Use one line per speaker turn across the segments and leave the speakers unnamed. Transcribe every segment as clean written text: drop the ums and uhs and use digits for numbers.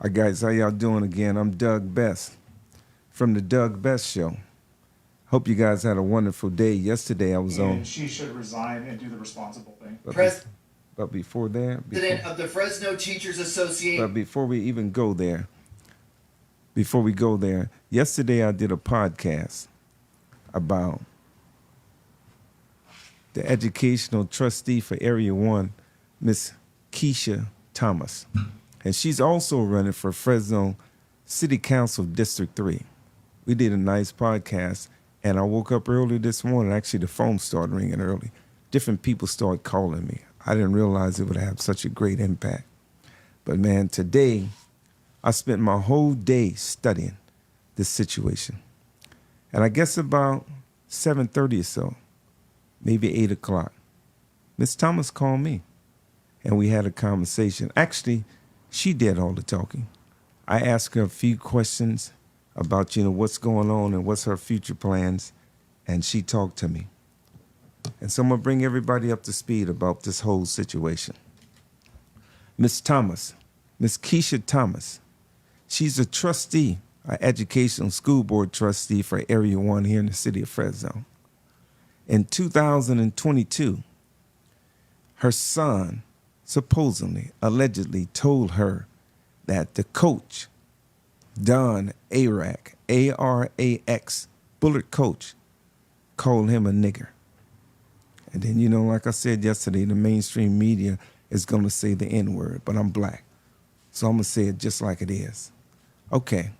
Hi guys, how y'all doing again? I'm Doug Best from the Doug Best Show. Hope you guys had a wonderful day. Yesterday I was on.
And she should resign and do the responsible thing.
But,
President
but before that,
of the Fresno Teachers Association.
but before we even go there, before we go there, yesterday I did a podcast about the educational trustee for Area 1, Miss Keshia Thomas. And she's also running for Fresno City Council District 3. We did a nice podcast, and I woke up early this morning. Actually, the phone started ringing early. Different people started calling me. I didn't realize it would have such a great impact. But man, today, I spent my whole day studying this situation. And I guess about 7:30 or so, maybe 8 o'clock, Miss Thomas called me, and we had a conversation. Actually, she did all the talking. I asked her a few questions about, what's going on and what's her future plans, and she talked to me. And so I'm going to bring everybody up to speed about this whole situation. Miss Thomas, Miss Keshia Thomas, she's a trustee, an educational school board trustee for Area 1 here in the city of Fresno. In 2022, her son supposedly, allegedly told her that the coach, Don Arax, A-R-A-X, Bullard coach, called him a nigger. And then, like I said yesterday, the mainstream media is going to say the N-word, but I'm black. So I'm going to say it just like it is. Okay.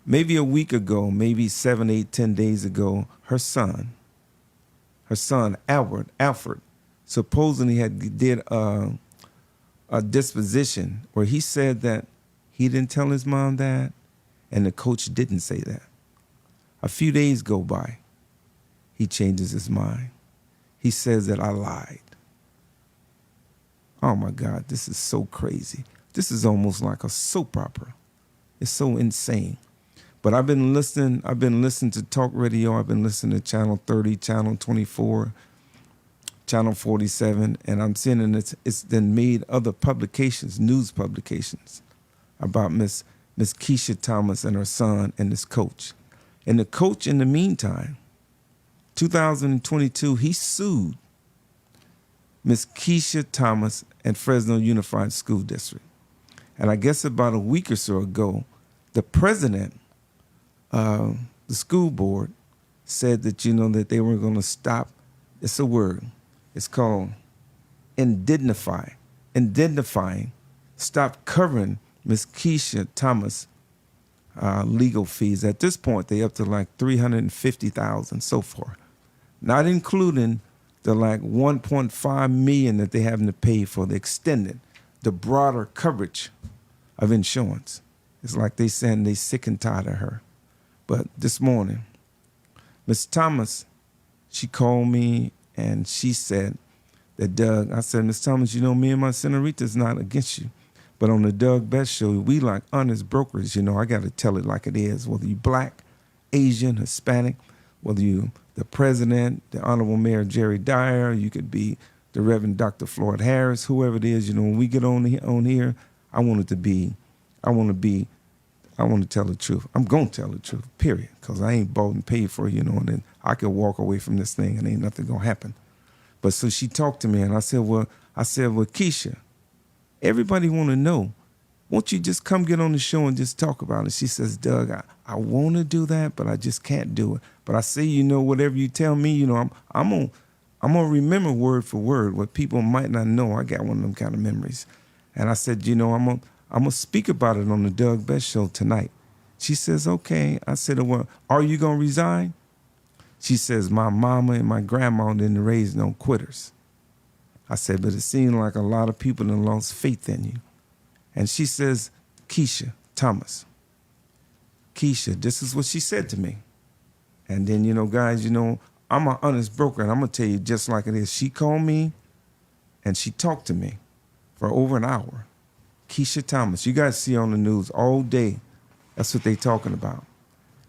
Maybe a week ago, maybe 7, 8, 10 days ago, her son, Alfred, supposedly did a disposition where he said that he didn't tell his mom that, and the coach didn't say that. A few days go by. He changes his mind. He says that I lied. Oh my God, this is so crazy. This is almost like a soap opera. It's so insane. But I've been listening to talk radio. I've been listening to Channel 30, Channel 24, Channel 47, and I'm seeing it's then made other publications, news publications, about Miss Keshia Thomas and her son and this coach. And the coach, in the meantime, 2022, he sued Miss Keshia Thomas and Fresno Unified School District. And I guess about a week or so ago, the president of the school board said that, that they were going to stop. It's a word. It's called indemnifying. Stop covering Miss Keshia Thomas legal fees. At this point, they up to like $350,000 so far, not including the like $1.5 million that they having to pay for the broader coverage of insurance. It's like they saying they sick and tired of her. But this morning, Miss Thomas, she called me and she said that Doug, I said, Miss Thomas, me and my senorita's not against you. But on the Doug Best Show, we like honest brokers. I got to tell it like it is. Whether you black, Asian, Hispanic, whether you the president, the Honorable Mayor Jerry Dyer, you could be the Reverend Dr. Floyd Harris, whoever it is. When we get on here, I want to tell the truth. I'm going to tell the truth, period, because I ain't bought and paid for it, and then I could walk away from this thing and ain't nothing going to happen. But so she talked to me, and I said, well, Keshia, everybody want to know, won't you just come get on the show and just talk about it? She says, Doug, I want to do that, but I just can't do it. But I say, whatever you tell me, I'm going to remember word for word what people might not know. I got one of them kind of memories. And I said, I'm going to speak about it on the Doug Best Show tonight. She says, okay. I said, well, are you going to resign? She says, my mama and my grandma didn't raise no quitters. I said, but it seemed like a lot of people have lost faith in you. And she says, Keshia Thomas, Keshia, this is what she said to me. And then, guys, I'm an honest broker, and I'm going to tell you just like it is. She called me, and she talked to me for over an hour. Keshia Thomas, you guys see on the news all day. That's what they talking about.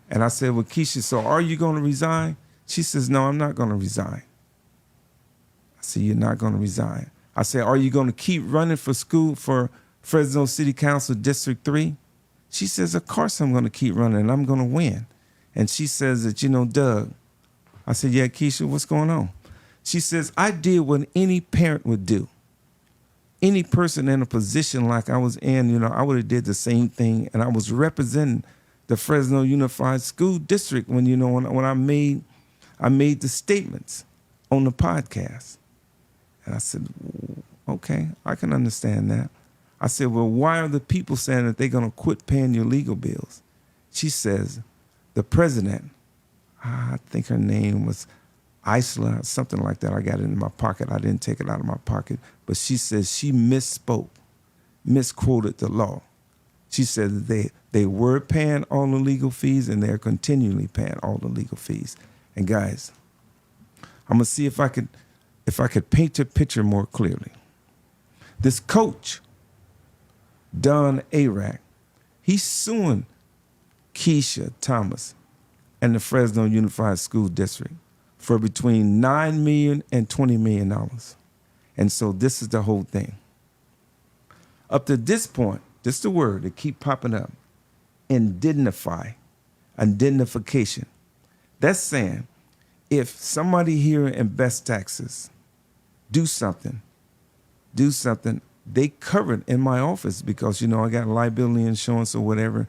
And I said, well, Keshia, so are you going to resign? She says, no, I'm not going to resign. I said, you're not going to resign. I said, are you going to keep running for Fresno City Council District 3? She says, of course I'm going to keep running and I'm going to win. And she says that, Doug, I said, yeah, Keshia, what's going on? She says, I did what any parent would do. Any person in a position like I was in, I would have did the same thing. And I was representing the Fresno Unified School District when, when I made the statements on the podcast. And I said, okay, I can understand that. I said, well, why are the people saying that they're going to quit paying your legal bills? She says, the president, I think her name was Isla, something like that. I got it in my pocket. I didn't take it out of my pocket. But she says she misquoted the law. She said that they were paying all the legal fees and they're continually paying all the legal fees. And guys, I'm gonna see if I could paint a picture more clearly. This coach, Don Arac, he's suing Keshia Thomas and the Fresno Unified School District for between $9 million and $20 million. And so this is the whole thing. Up to this point, this is the word that keep popping up, indemnify, indemnification. That's saying if somebody here invests taxes, do something, they cover it in my office because, I got liability insurance or whatever.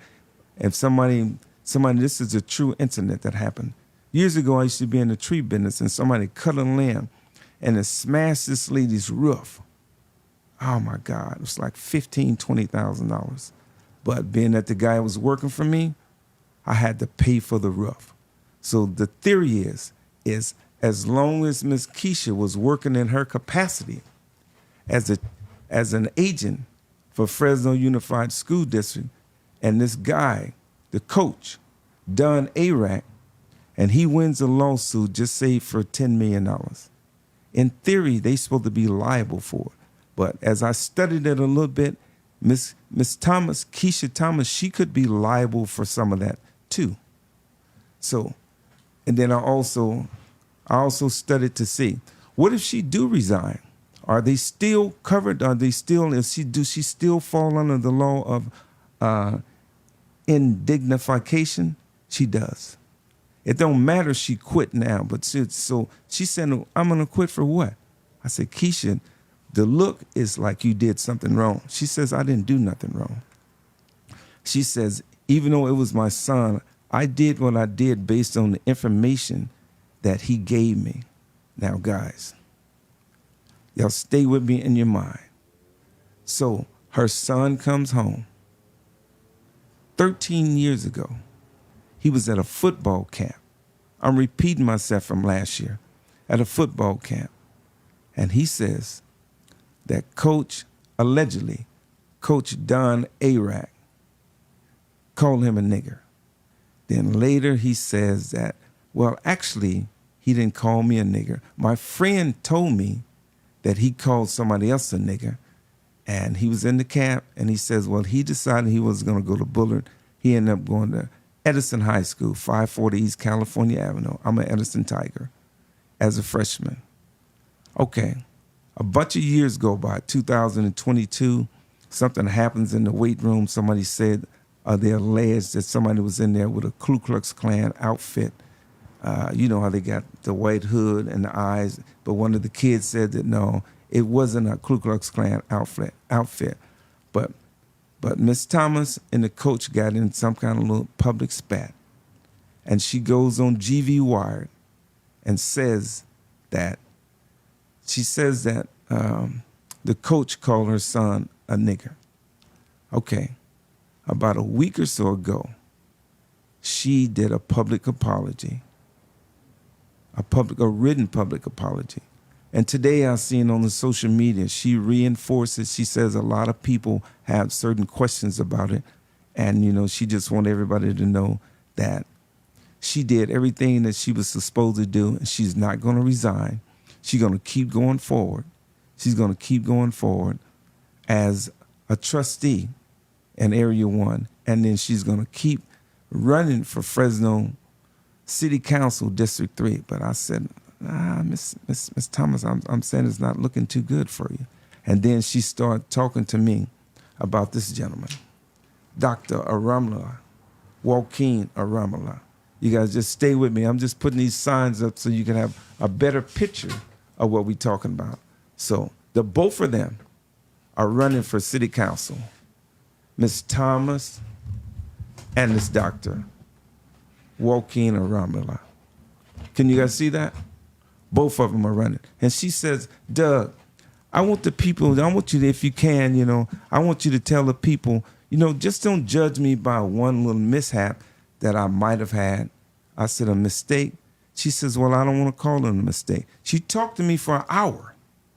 If somebody, this is a true incident that happened. Years ago, I used to be in the tree business and somebody cut a limb and it smashed this lady's roof. Oh my God, it was like $15,000, $20,000. But being that the guy was working for me, I had to pay for the roof. So the theory is as long as Miss Keshia was working in her capacity as an agent for Fresno Unified School District, and this guy, the coach, Don Arac, and he wins a lawsuit, just say for $10 million. In theory, they supposed to be liable for it. But as I studied it a little bit, Miss Thomas, Keshia Thomas, she could be liable for some of that too. So, and then I also studied to see, what if she do resign? Are they still covered? Are they still, does she still fall under the law of indignification? She does. It don't matter if she quit now, but so she said, I'm going to quit for what? I said, Keshia, the look is like you did something wrong. She says, I didn't do nothing wrong. She says, even though it was my son, I did what I did based on the information that he gave me. Now, guys, y'all stay with me in your mind. So her son comes home. 13 years ago, he was at a football camp. I'm repeating myself from last year. At a football camp. And he says that allegedly, Coach Don Arac called him a nigger. Then later he says that, well, actually, he didn't call me a nigger. My friend told me that he called somebody else a nigger. And he was in the camp, and he says, well, he decided he was going to go to Bullard. He ended up going to Edison High School, 540 East California Avenue. I'm an Edison Tiger as a freshman. Okay, a bunch of years go by, 2022, something happens in the weight room. Somebody said, they alleged that somebody was in there with a Ku Klux Klan outfit. You know how they got the white hood and the eyes, but one of the kids said that no, it wasn't a Ku Klux Klan outfit. But Miss Thomas and the coach got in some kind of little public spat. And she goes on GV Wired and says that the coach called her son a nigger. Okay, about a week or so ago, she did a public apology, a written public apology. And today I've seen on the social media, she reinforces, she says a lot of people have certain questions about it. And, she just want everybody to know that she did everything that she was supposed to do, and she's not going to resign. She's going to keep going forward. She's going to keep going forward as a trustee in Area 1. And then she's going to keep running for Fresno City Council District 3. But I said, Miss Thomas, I'm saying it's not looking too good for you. And then she started talking to me about this gentleman, Dr. Aramla, Joaquin Aramla. You guys just stay with me. I'm just putting these signs up so you can have a better picture of what we're talking about. So the both of them are running for city council. Ms. Thomas and this Dr. Joaquin Aramla. Can you guys see that? Both of them are running. And she says, Doug, I want you to, if you can, I want you to tell the people, just don't judge me by one little mishap that I might have had. I said, a mistake? She says, well, I don't want to call it a mistake. She talked to me for an hour.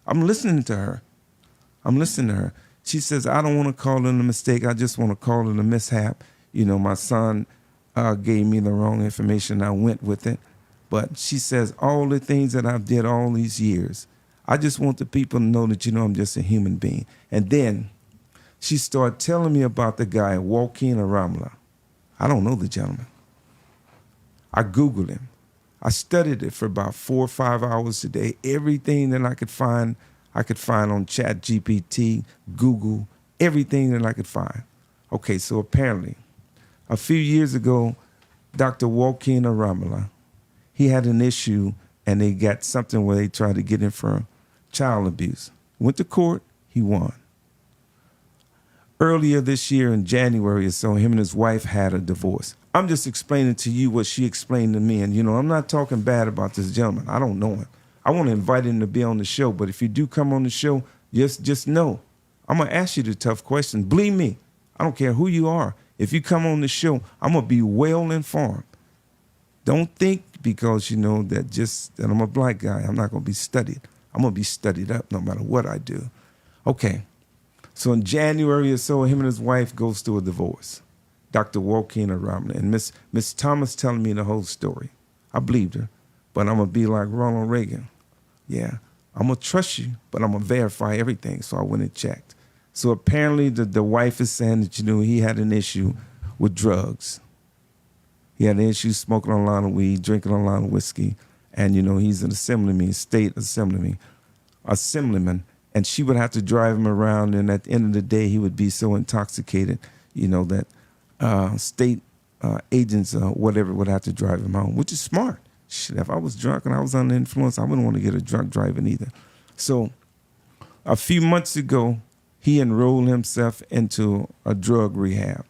I'm listening to her. She says, I don't want to call it a mistake. I just want to call it a mishap. My son gave me the wrong information. I went with it. But she says, all the things that I've did all these years, I just want the people to know that, I'm just a human being. And then she started telling me about the guy, Joaquin Aramla. I don't know the gentleman. I Googled him. I studied it for about 4 or 5 hours a day. Everything that I could find on ChatGPT, Google, everything that I could find. Okay, so apparently, a few years ago, Dr. Joaquin Aramla, he had an issue, and they got something where they tried to get him for child abuse. Went to court, he won. Earlier this year in January or so, him and his wife had a divorce. I'm just explaining to you what she explained to me. And, I'm not talking bad about this gentleman. I don't know him. I want to invite him to be on the show. But if you do come on the show, just know, I'm going to ask you the tough questions. Believe me, I don't care who you are. If you come on the show, I'm going to be well informed. Don't think because, that I'm a black guy, I'm not going to be studied. I'm going to be studied up no matter what I do. Okay. So in January or so, him and his wife goes through a divorce. Dr. Joaquin Aramla. And Miss Thomas telling me the whole story. I believed her, but I'm going to be like Ronald Reagan. Yeah, I'm going to trust you, but I'm going to verify everything. So I went and checked. So apparently the wife is saying that, he had an issue with drugs. He had an issue smoking a lot of weed, drinking a lot of whiskey. And, he's an state assemblyman. And she would have to drive him around. And at the end of the day, he would be so intoxicated, that state agents or whatever would have to drive him home, which is smart. Shit, if I was drunk and I was under influence, I wouldn't want to get a drunk driving either. So a few months ago, he enrolled himself into a drug rehab.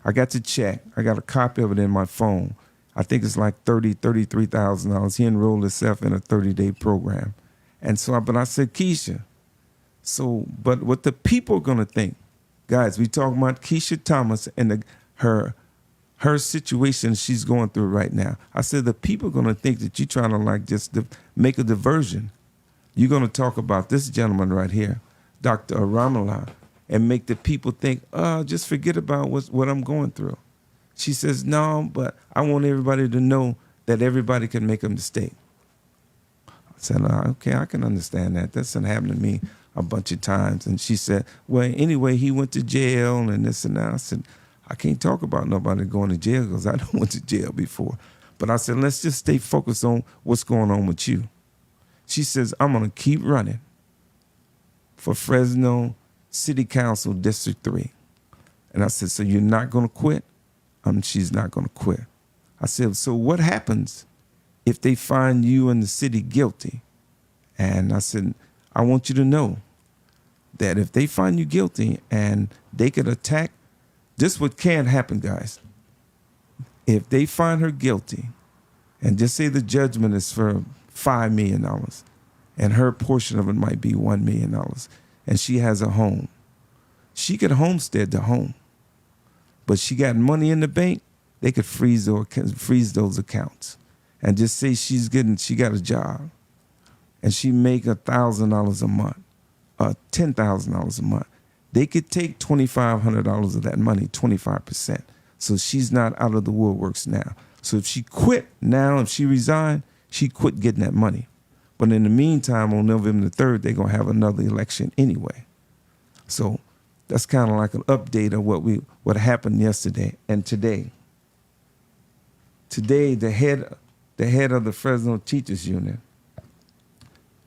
I got to check. I got a copy of it in my phone. I think it's like $33,000. He enrolled himself in a 30-day program. And so, but I said, Keshia, but what the people are going to think, guys, we talking about Keshia Thomas and her situation she's going through right now. I said, the people are going to think that you're trying to just make a diversion. You're going to talk about this gentleman right here, Dr. Aramla, and make the people think, just forget about what I'm going through. She says, no, but I want everybody to know that everybody can make a mistake. I said, okay, I can understand that. That's been happening to me a bunch of times. And she said, well, anyway, he went to jail and this and that. I said, I can't talk about nobody going to jail because I don't went to jail before. But I said, let's just stay focused on what's going on with you. She says, I'm going to keep running for Fresno City Council District 3. And I said, so you're not going to quit? She's not going to quit. I said, so what happens if they find you and the city guilty? And I said, I want you to know that if they find you guilty and they could attack, this what can happen, guys. If they find her guilty and just say the judgment is for $5 million and her portion of it might be $1 million and she has a home, she could homestead the home. But she got money in the bank, they could freeze those accounts and just say she got a job and she make $1,000 a month, $10,000 a month. They could take $2,500 of that money, 25%. So she's not out of the woodworks now. So if she quit now, if she resigned, she quit getting that money. But in the meantime, on November the 3rd, they're going to have another election anyway. So that's kind of like an update of what happened yesterday and today. Today, the head of the Fresno Teachers Union,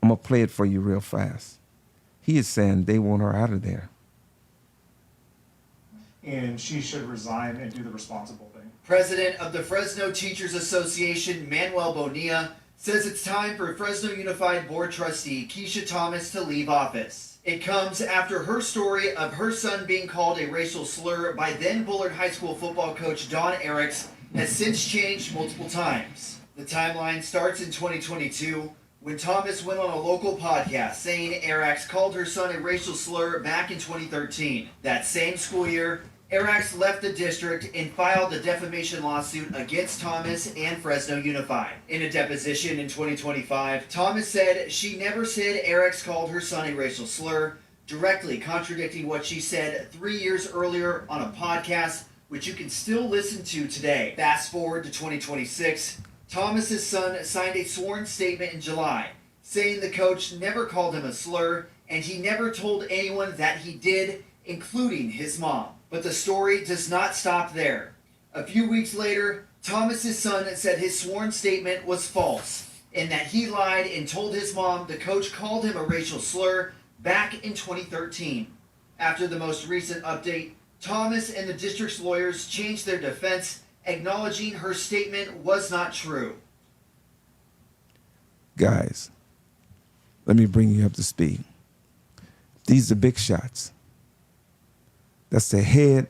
I'm going to play it for you real fast. He is saying they want her out of there.
and she should resign and do the responsible thing.
President of the Fresno Teachers Association, Manuel Bonilla, says it's time for Fresno Unified Board Trustee Keshia Thomas to leave office. It comes after her story of her son being called a racial slur by then Bullard High School football coach Don Eriks has since changed multiple times. The timeline starts in 2022 when Thomas went on a local podcast saying Eriks called her son a racial slur back in 2013. That same school year, Eriks left the district and filed a defamation lawsuit against Thomas and Fresno Unified. In a deposition in 2025, Thomas said she never said Eriks called her son a racial slur, directly contradicting what she said 3 years earlier on a podcast, which you can still listen to today. Fast forward to 2026, Thomas's son signed a sworn statement in July, saying the coach never called him a slur and he never told anyone that he did, including his mom. But the story does not stop there. A few weeks later, Thomas's son said his sworn statement was false and that he lied and told his mom the coach called him a racial slur back in 2013. After the most recent update, Thomas and the district's lawyers changed their defense, acknowledging her statement was not true.
Guys, let me bring you up to speed. These are big shots. That's the head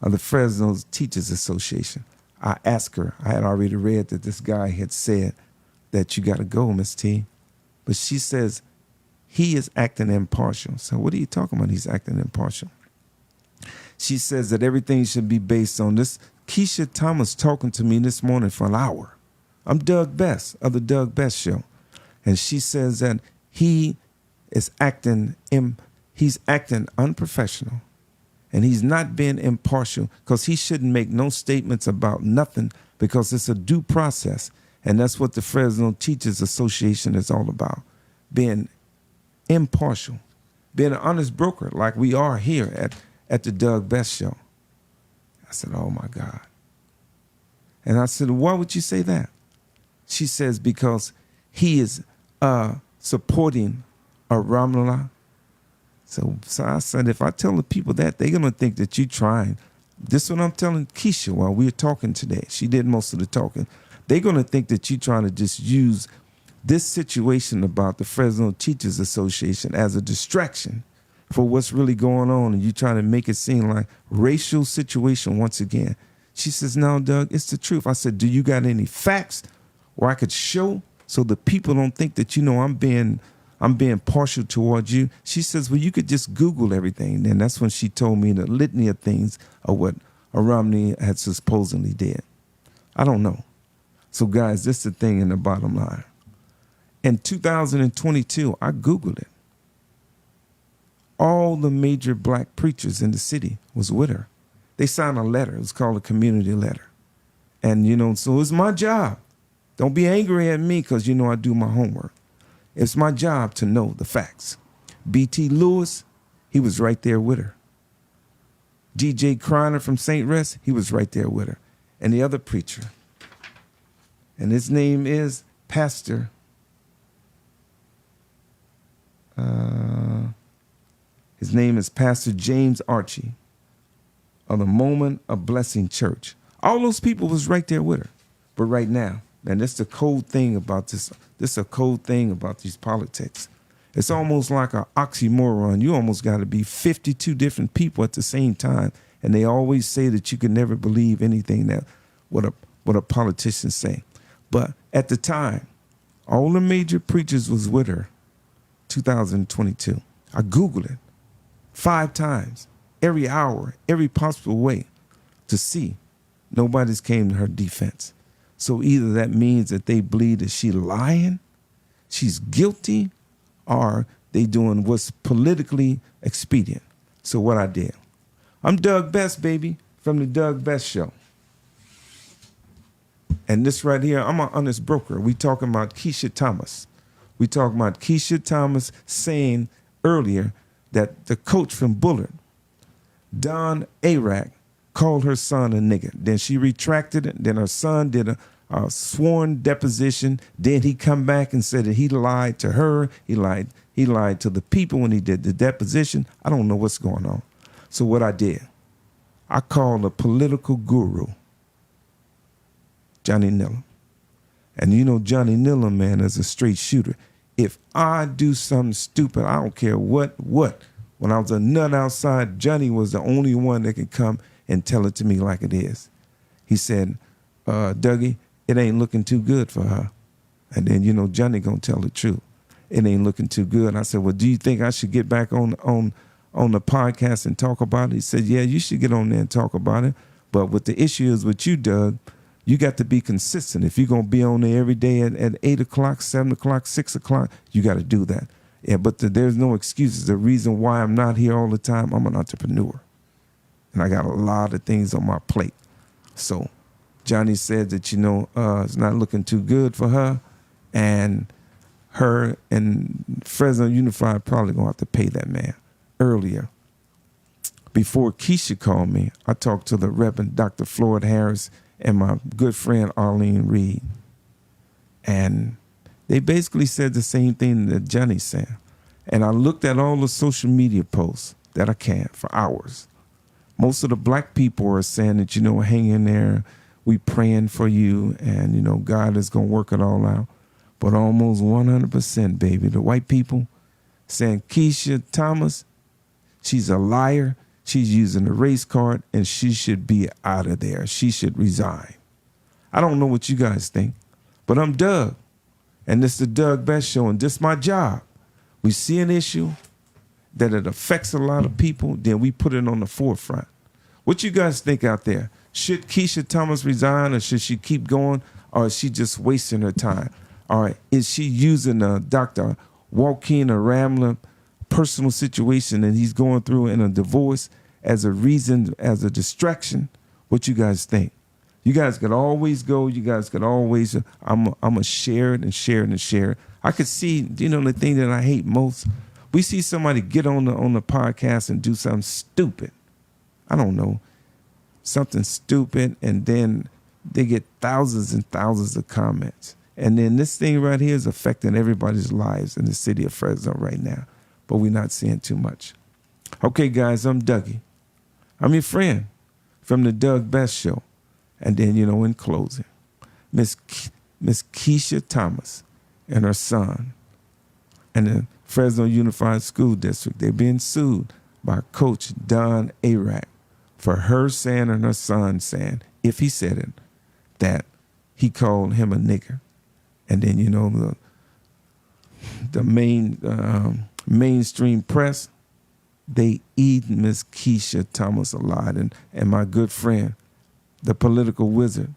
of the Fresno Teachers Association. I asked her, I had already read that this guy had said that you got to go, Miss T. But she says he is acting impartial. So what are you talking about? He's acting impartial. She says that everything should be based on this. Keshia Thomas talking to me this morning for an hour. I'm Doug Best of the Doug Best Show. And she says that he is he's acting unprofessional. And he's not being impartial because he shouldn't make no statements about nothing because it's a due process. And that's what the Fresno Teachers Association is all about, being impartial, being an honest broker like we are here at the Doug Best Show. I said, oh, my God. And I said, why would you say that? She says, because he is supporting a Ramla. So I said, if I tell the people that, they're going to think that you're trying. This is what I'm telling Keshia while we were talking today. She did most of the talking. They're going to think that you're trying to just use this situation about the Fresno Teachers Association as a distraction for what's really going on, and you're trying to make it seem like racial situation once again. She says, no, Doug, it's the truth. I said, do you got any facts where I could show so the people don't think that, I'm being partial towards you? She says, well, you could just Google everything. And that's when she told me the litany of things of what Romney had supposedly did. I don't know. So, guys, this is the thing in the bottom line. In 2022, I Googled it. All the major black preachers in the city was with her. They signed a letter. It was called a community letter. And, so it's my job. Don't be angry at me because, I do my homework. It's my job to know the facts. B.T. Lewis, he was right there with her. D.J. Kreiner from St. Rest, he was right there with her. And the other preacher. And his name is Pastor. His name is Pastor James Archie of the Moment of Blessing Church. All those people was right there with her. But right now, and that's the cold thing about this. This is a cold thing about these politics. It's almost like an oxymoron. You almost got to be 52 different people at the same time. And they always say that you can never believe anything that what a politician say. But at the time, all the major preachers was with her, 2022. I Googled it 5 times, every hour, every possible way to see. Nobody's came to her defense. So either that means that they believe that she's lying, she's guilty, or they doing what's politically expedient. So what I did, I'm Doug Best, baby, from the Doug Best Show. And this right here, I'm an honest broker. We talking about Keshia Thomas. We talking about Keshia Thomas saying earlier that the coach from Bullard, Don Eriks, called her son a nigger. Then she retracted it. Then her son did a sworn deposition. Then he come back and said that he lied to her. He lied to the people when he did the deposition. I don't know what's going on. So what I did, I called a political guru, Johnny Nillum. And you know Johnny Nillum, man, is a straight shooter. If I do something stupid, I don't care what. When I was a nut outside, Johnny was the only one that could come and tell it to me like it is. He said, Dougie, it ain't looking too good for her. And then, you know, Johnny gonna tell the truth. It ain't looking too good. I said, well, do you think I should get back on the podcast and talk about it? He said, yeah, you should get on there and talk about it. But what the issue is with you, Doug, you got to be consistent. If you're going to be on there every day at 8 o'clock, 7 o'clock, 6 o'clock, you got to do that. Yeah, but there's no excuses. The reason why I'm not here all the time, I'm an entrepreneur. And I got a lot of things on my plate. So Johnny said that, you know, it's not looking too good for her. And her and Fresno Unified probably going to have to pay that man. Earlier, before Keshia called me, I talked to the Reverend Dr. Floyd Harris and my good friend Arlene Reed. And they basically said the same thing that Johnny said. And I looked at all the social media posts that I can for hours. Most of the black people are saying that, you know, hang in there, we praying for you, and, you know, God is going to work it all out. But almost 100%, baby, the white people saying Keshia Thomas, she's a liar. She's using the race card, and she should be out of there. She should resign. I don't know what you guys think, but I'm Doug, and this is the Doug Best Show, and this is my job. We see an issue that it affects a lot of people, then we put it on the forefront. What you guys think out there? Should Keshia Thomas resign, or should she keep going, or is she just wasting her time? All right, is she using Dr. Joaquin Ramler personal situation that he's going through in a divorce as a reason, as a distraction? What you guys think? You guys could always go. You guys could always, I'm a share it and share it and share it. I could see, you know, the thing that I hate most, we see somebody get on the podcast and do something stupid. I don't know, something stupid, and then they get thousands and thousands of comments. And then this thing right here is affecting everybody's lives in the city of Fresno right now. But we're not seeing too much. Okay, guys, I'm Dougie. I'm your friend from the Doug Best Show. And then, you know, in closing, Miss Keshia Thomas and her son and the Fresno Unified School District, they're being sued by Coach Don Arack for her saying and her son saying, if he said it, that he called him a nigger. And then, you know, the mainstream press, they eat Miss Keshia Thomas alive. And my good friend, the political wizard,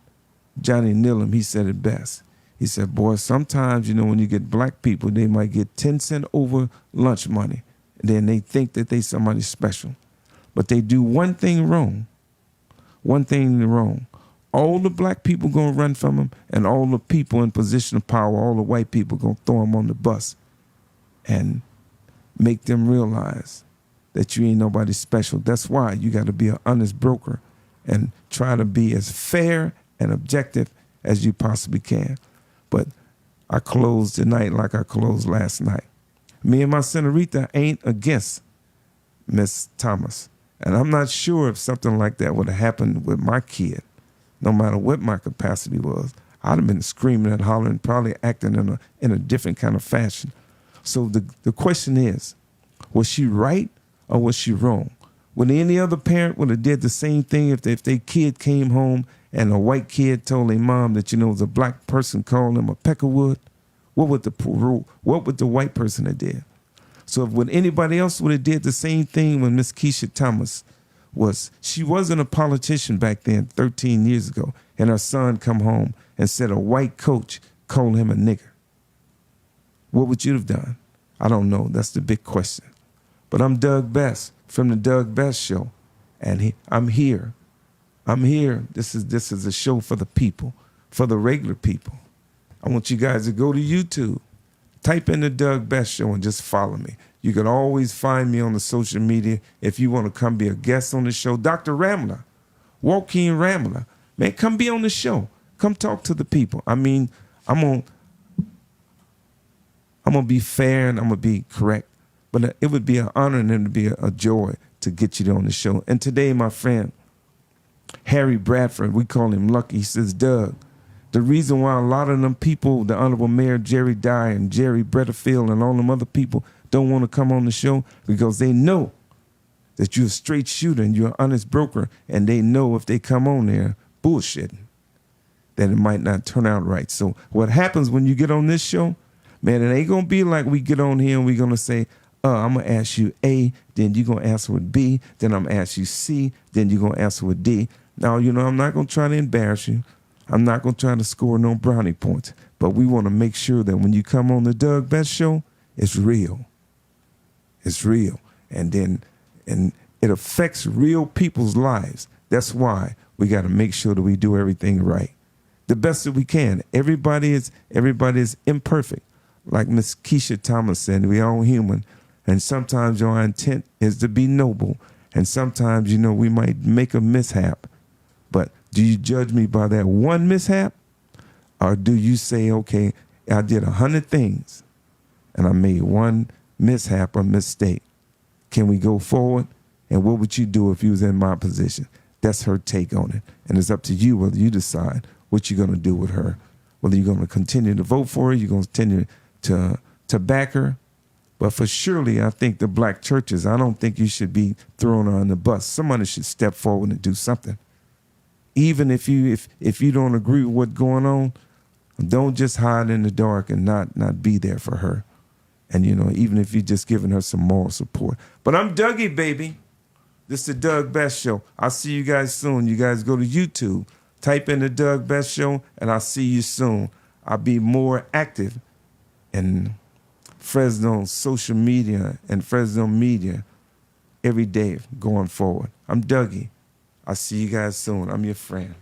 Johnny Nillum, he said it best. He said, boy, sometimes, you know, when you get black people, they might get 10 cents over lunch money. And then they think that they somebody special. But they do one thing wrong. One thing wrong. All the black people going to run from them, and all the people in position of power, all the white people going to throw them on the bus and make them realize that you ain't nobody special. That's why you got to be an honest broker and try to be as fair and objective as you possibly can. But I closed tonight like I closed last night. Me and my senorita ain't against Miss Thomas. And I'm not sure if something like that would have happened with my kid. No matter what my capacity was, I'd have been screaming and hollering, probably acting in a different kind of fashion. So the question is, was she right or was she wrong? Would any other parent would have did the same thing if their kid came home and a white kid told their mom that, you know, it was a black person calling them a peckerwood? What would the white person have did? So would anybody else would have did the same thing when Miss Keshia Thomas she wasn't a politician back then 13 years ago, and her son come home and said a white coach called him a nigger? What would you have done? I don't know. That's the big question. But I'm Doug Best from the Doug Best Show, and I'm here. I'm here. This is a show for the people, for the regular people. I want you guys to go to YouTube, type in the Doug Best Show, and just follow me. You can always find me on the social media if you want to come be a guest on the show. Dr. Ramler, Joaquin Ramler, man, come be on the show. Come talk to the people. I mean, I'm gonna be fair and I'm gonna be correct, but it would be an honor and it would be a joy to get you on the show. And today, my friend, Harry Bradford, we call him Lucky. He says, Doug, the reason why a lot of them people, the Honorable Mayor Jerry Dye and Jerry Bretterfield and all them other people don't want to come on the show because they know that you're a straight shooter and you're an honest broker, and they know if they come on there bullshitting, that it might not turn out right. So what happens when you get on this show, man, it ain't going to be like we get on here and we're going to say, I'm going to ask you A, then you're going to answer with B, then I'm going to ask you C, then you're going to answer with D. Now, I'm not going to try to embarrass you. I'm not going to try to score no brownie points, but we want to make sure that when you come on the Doug Best Show, it's real. It's real. And it affects real people's lives. That's why we got to make sure that we do everything right, the best that we can. Everybody is imperfect. Like Miss Keshia Thomas said, we all human. And sometimes our intent is to be noble. And sometimes, we might make a mishap. But do you judge me by that one mishap? Or do you say, okay, I did 100 things and I made one mishap or mistake. Can we go forward? And what would you do if you was in my position? That's her take on it. And it's up to you whether you decide what you're going to do with her. Whether you're going to continue to vote for her, you're going to continue to back her. But for surely, I think the black churches, I don't think you should be throwing her on the bus. Somebody should step forward and do something. Even if you don't agree with what's going on, don't just hide in the dark and not be there for her. And, even if you're just giving her some moral support. But I'm Dougie, baby. This is the Doug Best Show. I'll see you guys soon. You guys go to YouTube, type in the Doug Best Show, and I'll see you soon. I'll be more active in Fresno social media and Fresno media every day going forward. I'm Dougie. I'll see you guys soon. I'm your friend.